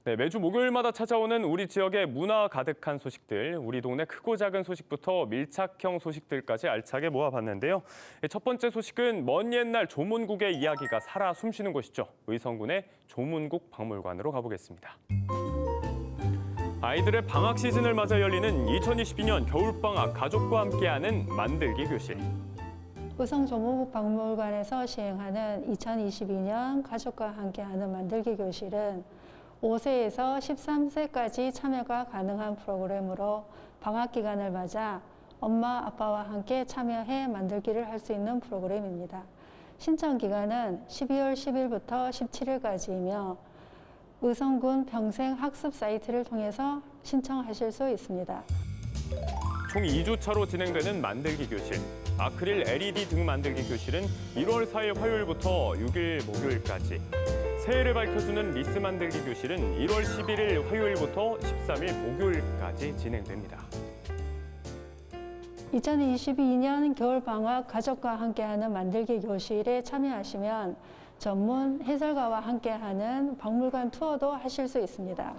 네, 매주 목요일마다 찾아오는 우리 지역의 문화 가득한 소식들, 우리 동네 크고 작은 소식부터 밀착형 소식들까지 알차게 모아봤는데요. 첫 번째 소식은 먼 옛날 조문국의 이야기가 살아 숨쉬는 곳이죠. 의성군의 조문국 박물관으로 가보겠습니다. 아이들의 방학 시즌을 맞아 열리는 2022년 겨울방학 가족과 함께하는 만들기 교실. 의성 조문국 박물관에서 시행하는 2022년 가족과 함께하는 만들기 교실은 5세에서 13세까지 참여가 가능한 프로그램으로 방학 기간을 맞아 엄마, 아빠와 함께 참여해 만들기를 할 수 있는 프로그램입니다. 신청 기간은 12월 10일부터 17일까지이며 의성군 평생학습 사이트를 통해서 신청하실 수 있습니다. 총 2주차로 진행되는 만들기 교실. 아크릴 LED 등 만들기 교실은 1월 4일 화요일부터 6일 목요일까지. 새해를 밝혀주는 리스 만들기 교실은 1월 11일 화요일부터 13일 목요일까지 진행됩니다. 2022년 겨울방학 가족과 함께하는 만들기 교실에 참여하시면 전문 해설가와 함께하는 박물관 투어도 하실 수 있습니다.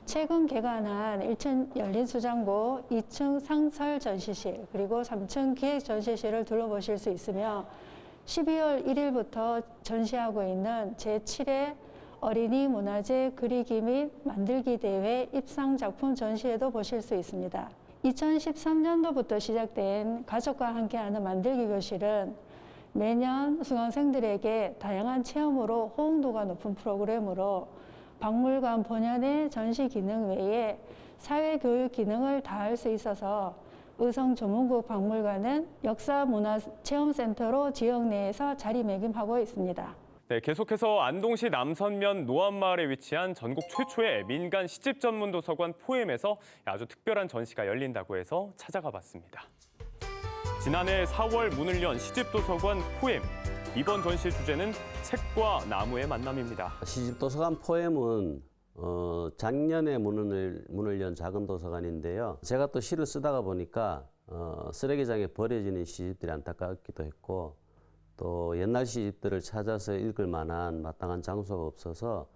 최근 개관한 1층 열린수장고, 2층 상설 전시실, 그리고 3층 기획 전시실을 둘러보실 수 있으며 12월 1일부터 전시하고 있는 제7회 어린이 문화재 그리기 및 만들기 대회 입상 작품 전시회도 보실 수 있습니다. 2013년도부터 시작된 가족과 함께하는 만들기 교실은 매년 수강생들에게 다양한 체험으로 호응도가 높은 프로그램으로 박물관 본연의 전시 기능 외에 사회교육 기능을 다할 수 있어서 의성 조문국 박물관은 역사문화체험센터로 지역 내에서 자리매김하고 있습니다. 네, 계속해서 안동시 남선면 노암마을에 위치한 전국 최초의 민간 시집 전문 도서관 포엠에서 아주 특별한 전시가 열린다고 해서 찾아가 봤습니다. 지난해 4월 문을 연 시집도서관 포엠. 이번 전시 주제는 책과 나무의 만남입니다. 시집도서관 포엠은 작년에 문을 연 작은 도서관인데요. 제가 또 시를 쓰다가 보니까 쓰레기장에 버려지는 시집들이 안타깝기도 했고 또 옛날 시집들을 찾아서 읽을 만한 마땅한 장소가 없어서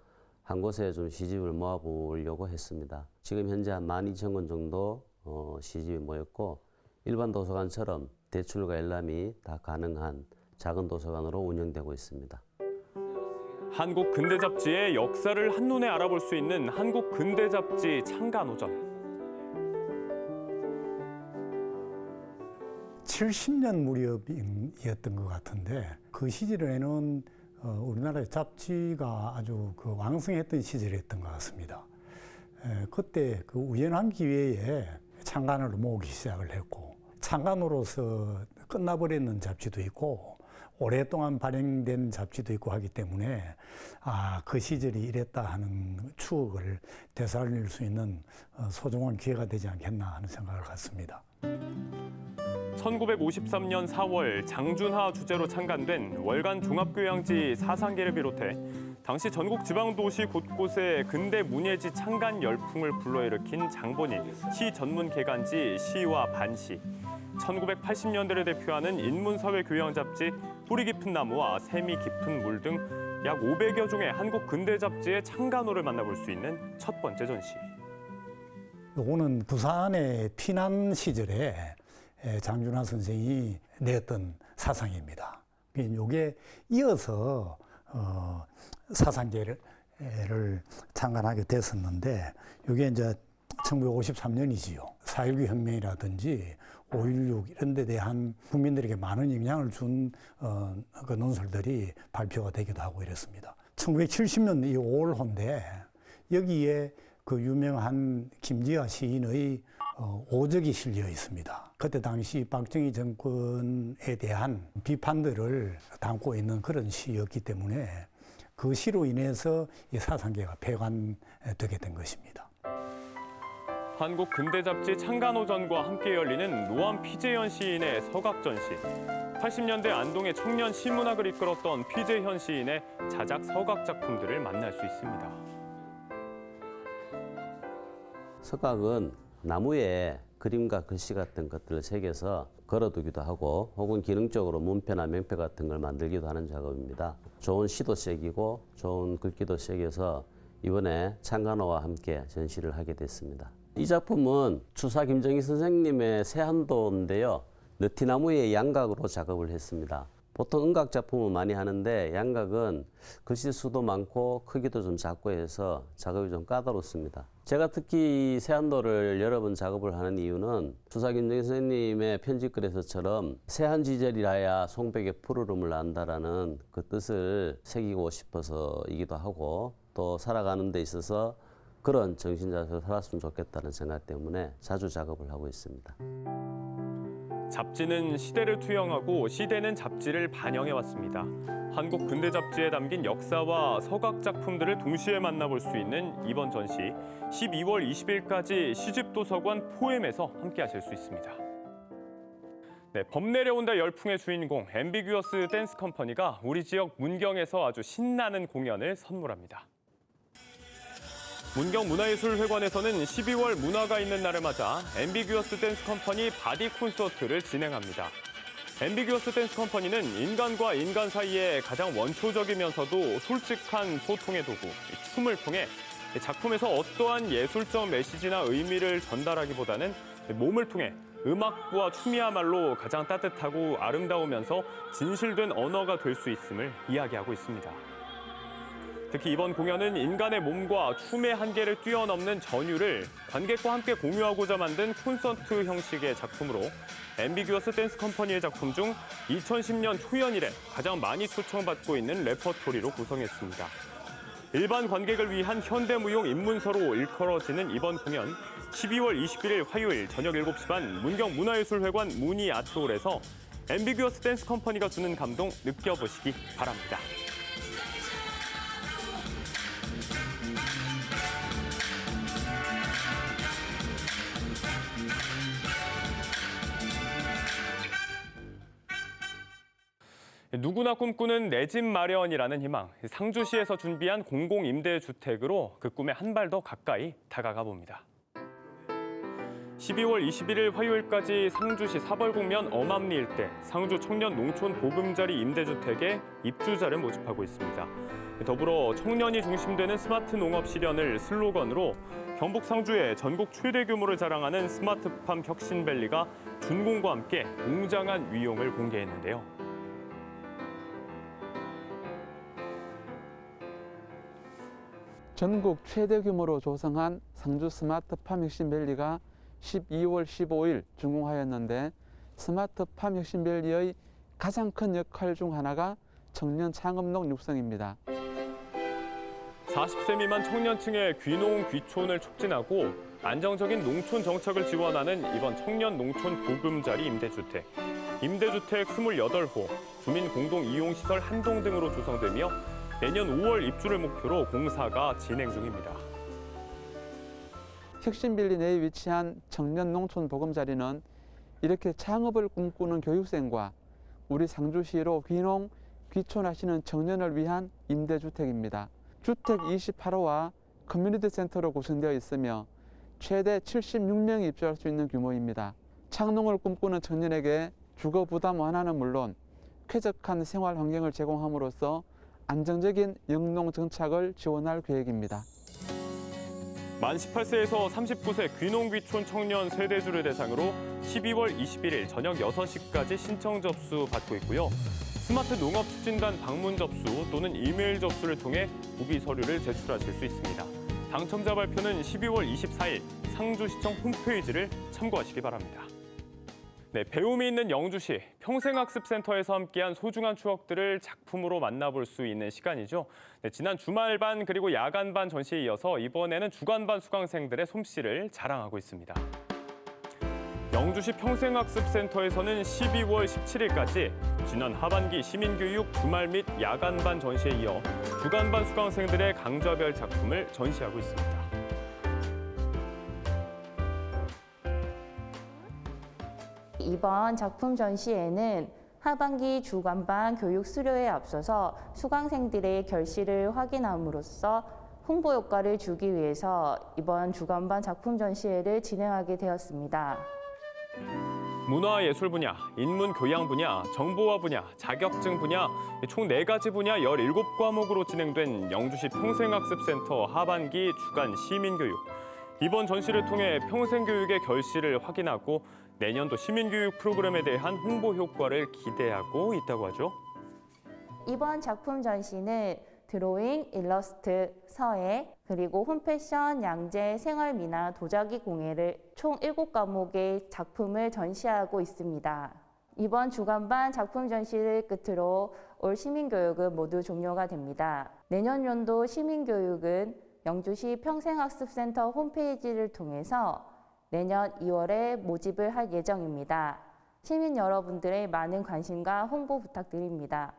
한 곳에 좀 시집을 모아보려고 했습니다. 지금 현재 한 12,000권 정도 시집이 모였고 일반 도서관처럼 대출과 열람이 다 가능한 작은 도서관으로 운영되고 있습니다. 한국 근대 잡지의 역사를 한눈에 알아볼 수 있는 한국 근대 잡지 창간호전. 70년 무렵이었던 것 같은데 그 시절에는 우리나라의 잡지가 아주 왕성했던 시절이었던 것 같습니다. 그때 그 우연한 기회에 창간을 모으기 시작을 했고 창간으로서 끝나버리는 잡지도 있고 오랫동안 발행된 잡지도 있고 하기 때문에 그 시절이 이랬다 하는 추억을 되살릴 수 있는 소중한 기회가 되지 않겠나 하는 생각을 갖습니다. 1953년 4월 장준하 주재로 창간된 월간 종합교양지 사상계를 비롯해 당시 전국 지방도시 곳곳에 근대 문예지 창간 열풍을 불러일으킨 장본인 시 전문 개간지 시와 반시, 1980년대를 대표하는 인문사회 교양 잡지 뿌리 깊은 나무와 샘이 깊은 물 등 약 500여 종의 한국 근대 잡지의 창간호를 만나볼 수 있는 첫 번째 전시. 요거는 부산의 피난 시절에 장준하 선생이 내었던 사상입니다. 요게 이어서 사상계를 창간하게 됐었는데 이게 이제 1953년이지요. 4.19 혁명이라든지 5.16 이런 데 대한 국민들에게 많은 영향을 준 그 논설들이 발표가 되기도 하고 이랬습니다. 1970년 이 5월호인데 여기에 그 유명한 김지하 시인의 오적이 실려 있습니다. 그때 당시 박정희 정권에 대한 비판들을 담고 있는 그런 시였기 때문에 그 시로 인해서 이 사상계가 폐관되게 된 것입니다. 한국 근대 잡지 창간호전과 함께 열리는 노암 피재현 시인의 서각전시. 80년대 안동의 청년 시문학을 이끌었던 피재현 시인의 자작 서각 작품들을 만날 수 있습니다. 서각은 나무에 그림과 글씨 같은 것들을 새겨서 걸어두기도 하고 혹은 기능적으로 문패나 명패 같은 걸 만들기도 하는 작업입니다. 좋은 시도 새기고 좋은 글귀도 새겨서 이번에 창간호와 함께 전시를 하게 됐습니다. 이 작품은 추사 김정희 선생님의 세한도인데요. 느티나무의 양각으로 작업을 했습니다. 보통 은각 작품은 많이 하는데 양각은 글씨 수도 많고 크기도 좀 작고 해서 작업이 좀 까다롭습니다. 제가 특히 이 세한도를 여러 번 작업을 하는 이유는 추사 김정희 선생님의 편집글에서처럼 세한지절이라야 송백의 푸르름을 안다라는 그 뜻을 새기고 싶어서이기도 하고, 또 살아가는 데 있어서 그런 정신자세로 살았으면 좋겠다는 생각 때문에 자주 작업을 하고 있습니다. 잡지는 시대를 투영하고 시대는 잡지를 반영해왔습니다. 한국 근대 잡지에 담긴 역사와 서각 작품들을 동시에 만나볼 수 있는 이번 전시, 12월 20일까지 시집도서관 포엠에서 함께하실 수 있습니다. 네, 범 내려온다 열풍의 주인공 앰비규어스 댄스 컴퍼니가 우리 지역 문경에서 아주 신나는 공연을 선물합니다. 문경문화예술회관에서는 12월 문화가 있는 날을 맞아 앰비규어스 댄스 컴퍼니 바디 콘서트를 진행합니다. 앰비규어스 댄스 컴퍼니는 인간과 인간 사이에 가장 원초적이면서도 솔직한 소통의 도구, 춤을 통해 작품에서 어떠한 예술적 메시지나 의미를 전달하기보다는 몸을 통해 음악과 춤이야말로 가장 따뜻하고 아름다우면서 진실된 언어가 될 수 있음을 이야기하고 있습니다. 특히 이번 공연은 인간의 몸과 춤의 한계를 뛰어넘는 전율을 관객과 함께 공유하고자 만든 콘서트 형식의 작품으로 앰비규어스 댄스 컴퍼니의 작품 중 2010년 초연 이래 가장 많이 초청받고 있는 레퍼토리로 구성했습니다. 일반 관객을 위한 현대무용 입문서로 일컬어지는 이번 공연, 12월 21일 화요일 저녁 7시 반 문경문화예술회관 무니 아트홀에서 앰비규어스 댄스 컴퍼니가 주는 감동 느껴보시기 바랍니다. 누구나 꿈꾸는 내 집 마련이라는 희망, 상주시에서 준비한 공공임대주택으로 그 꿈에 한 발 더 가까이 다가가 봅니다. 12월 21일 화요일까지 상주시 사벌국면 엄암리 일대 상주 청년 농촌 보금자리 임대주택에 입주자를 모집하고 있습니다. 더불어 청년이 중심되는 스마트 농업 실현을 슬로건으로 경북 상주의 전국 최대 규모를 자랑하는 스마트팜 혁신밸리가 준공과 함께 웅장한 위용을 공개했는데요. 전국 최대 규모로 조성한 상주 스마트팜 혁신밸리가 12월 15일 준공하였는데, 스마트팜 혁신밸리의 가장 큰 역할 중 하나가 청년 창업농 육성입니다. 40세 미만 청년층의 귀농 귀촌을 촉진하고 안정적인 농촌 정착을 지원하는 이번 청년 농촌 보금자리 임대주택. 임대주택 28호, 주민 공동 이용시설 1동 등으로 구성되며 내년 5월 입주를 목표로 공사가 진행 중입니다. 혁신밸리 내에 위치한 청년 농촌 보금자리는 이렇게 창업을 꿈꾸는 교육생과 우리 상주시로 귀농, 귀촌하시는 청년을 위한 임대주택입니다. 주택 28호와 커뮤니티 센터로 구성되어 있으며 최대 76명이 입주할 수 있는 규모입니다. 창농을 꿈꾸는 청년에게 주거 부담 완화는 물론 쾌적한 생활 환경을 제공함으로써 안정적인 영농 정착을 지원할 계획입니다. 만 18세에서 39세 귀농 귀촌 청년 세대주를 대상으로 12월 21일 저녁 6시까지 신청 접수 받고 있고요. 스마트 농업 추진단 방문 접수 또는 이메일 접수를 통해 구비 서류를 제출하실 수 있습니다. 당첨자 발표는 12월 24일 상주시청 홈페이지를 참고하시기 바랍니다. 네, 배움이 있는 영주시 평생학습센터에서 함께한 소중한 추억들을 작품으로 만나볼 수 있는 시간이죠. 네, 지난 주말반 그리고 야간반 전시에 이어서 이번에는 주간반 수강생들의 솜씨를 자랑하고 있습니다. 영주시 평생학습센터에서는 12월 17일까지 지난 하반기 시민교육 주말 및 야간반 전시에 이어 주간반 수강생들의 강좌별 작품을 전시하고 있습니다. 이번 작품 전시회는 하반기 주간반 교육 수료에 앞서서 수강생들의 결실을 확인함으로써 홍보 효과를 주기 위해서 이번 주간반 작품 전시회를 진행하게 되었습니다. 문화예술 분야, 인문교양 분야, 정보화 분야, 자격증 분야 총 4가지 분야 17과목으로 진행된 영주시 평생학습센터 하반기 주간 시민교육. 이번 전시를 통해 평생교육의 결실을 확인하고 내년도 시민교육 프로그램에 대한 홍보 효과를 기대하고 있다고 하죠. 이번 작품 전시는 드로잉, 일러스트, 서예, 그리고 홈패션, 양재, 생활미나, 도자기 공예를 총 7과목의 작품을 전시하고 있습니다. 이번 주간반 작품 전시를 끝으로 올 시민교육은 모두 종료가 됩니다. 내년 연도 시민교육은 영주시 평생학습센터 홈페이지를 통해서 내년 2월에 모집을 할 예정입니다. 시민 여러분들의 많은 관심과 홍보 부탁드립니다.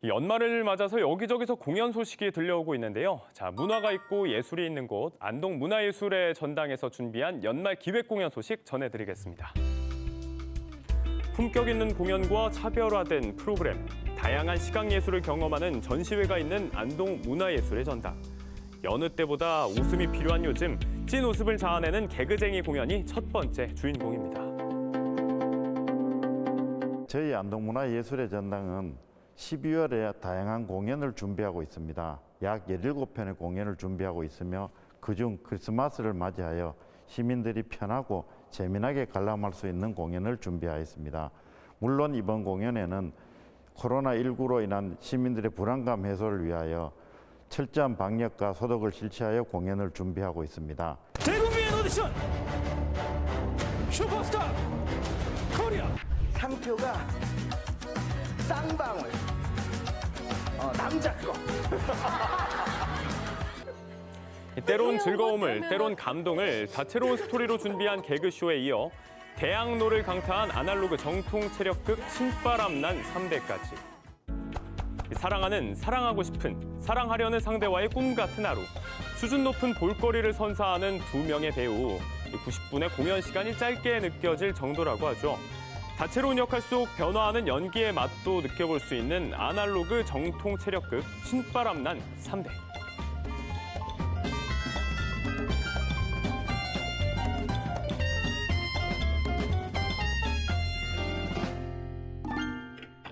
연말을 맞아서 여기저기서 공연 소식이 들려오고 있는데요. 자, 문화가 있고 예술이 있는 곳 안동 문화예술의 전당에서 준비한 연말 기획 공연 소식 전해드리겠습니다. 품격 있는 공연과 차별화된 프로그램, 다양한 시각 예술을 경험하는 전시회가 있는 안동 문화예술의 전당. 여느 때보다 웃음이 필요한 요즘 찐 웃음을 자아내는 개그쟁이 공연이 첫 번째 주인공입니다. 저희 안동문화예술의 전당은 12월에 다양한 공연을 준비하고 있습니다. 약 17편의 공연을 준비하고 있으며 그중 크리스마스를 맞이하여 시민들이 편하고 재미나게 관람할 수 있는 공연을 준비하였습니다. 물론 이번 공연에는 코로나19로 인한 시민들의 불안감 해소를 위하여 철저한 방역과 소독을 실시하여 공연을 준비하고 있습니다. 대국민 오디션 슈퍼스타 코리아 상표가 쌍방울 남자 거 때론 즐거움을, 때론 감동을 다채로운 스토리로 준비한 개그쇼에 이어 대학로를 강타한 아날로그 정통 체력극 신바람난 3대까지. 사랑하는, 사랑하고 싶은, 사랑하려는 상대와의 꿈 같은 하루. 수준 높은 볼거리를 선사하는 2명의 배우. 90분의 공연 시간이 짧게 느껴질 정도라고 하죠. 다채로운 역할 속 변화하는 연기의 맛도 느껴볼 수 있는 아날로그 정통 체력극 신바람난 3대.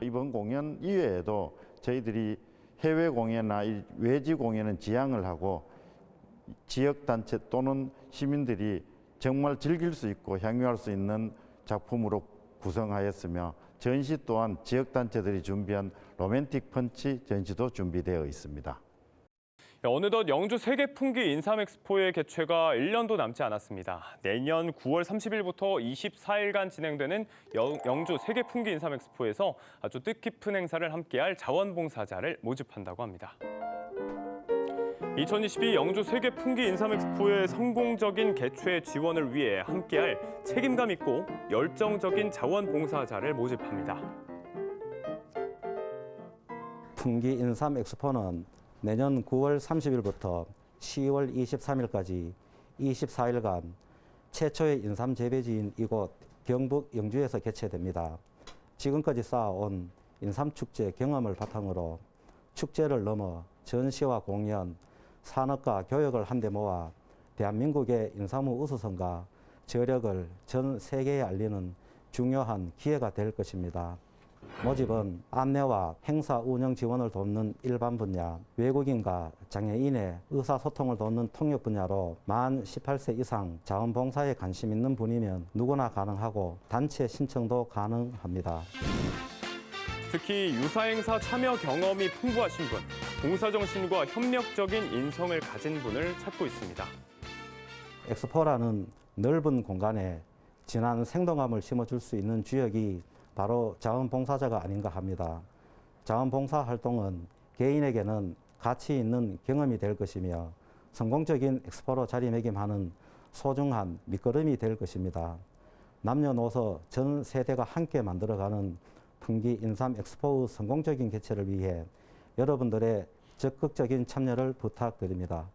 이번 공연 이외에도 저희들이 해외 공연이나 외지 공연은 지양을 하고 지역단체 또는 시민들이 정말 즐길 수 있고 향유할 수 있는 작품으로 구성하였으며 전시 또한 지역단체들이 준비한 로맨틱 펀치 전시도 준비되어 있습니다. 어느덧 영주 세계풍기 인삼엑스포의 개최가 1년도 남지 않았습니다. 내년 9월 30일부터 24일간 진행되는 영주 세계풍기 인삼엑스포에서 아주 뜻깊은 행사를 함께할 자원봉사자를 모집한다고 합니다. 2022 영주 세계풍기 인삼엑스포의 성공적인 개최 지원을 위해 함께할 책임감 있고 열정적인 자원봉사자를 모집합니다. 풍기 인삼 엑스포는 내년 9월 30일부터 10월 23일까지 24일간 최초의 인삼 재배지인 이곳 경북 영주에서 개최됩니다. 지금까지 쌓아온 인삼축제 경험을 바탕으로 축제를 넘어 전시와 공연, 산업과 교육을 한데 모아 대한민국의 인삼의 우수성과 저력을 전 세계에 알리는 중요한 기회가 될 것입니다. 모집은 안내와 행사 운영 지원을 돕는 일반 분야, 외국인과 장애인의 의사소통을 돕는 통역 분야로 만 18세 이상 자원봉사에 관심 있는 분이면 누구나 가능하고 단체 신청도 가능합니다. 특히 유사행사 참여 경험이 풍부하신 분, 봉사정신과 협력적인 인성을 가진 분을 찾고 있습니다. 엑스포라는 넓은 공간에 진한 생동감을 심어줄 수 있는 주역이 바로 자원봉사자가 아닌가 합니다. 자원봉사 활동은 개인에게는 가치 있는 경험이 될 것이며 성공적인 엑스포로 자리매김하는 소중한 밑거름이 될 것입니다. 남녀노소 전 세대가 함께 만들어가는 풍기 인삼 엑스포의 성공적인 개최를 위해 여러분들의 적극적인 참여를 부탁드립니다.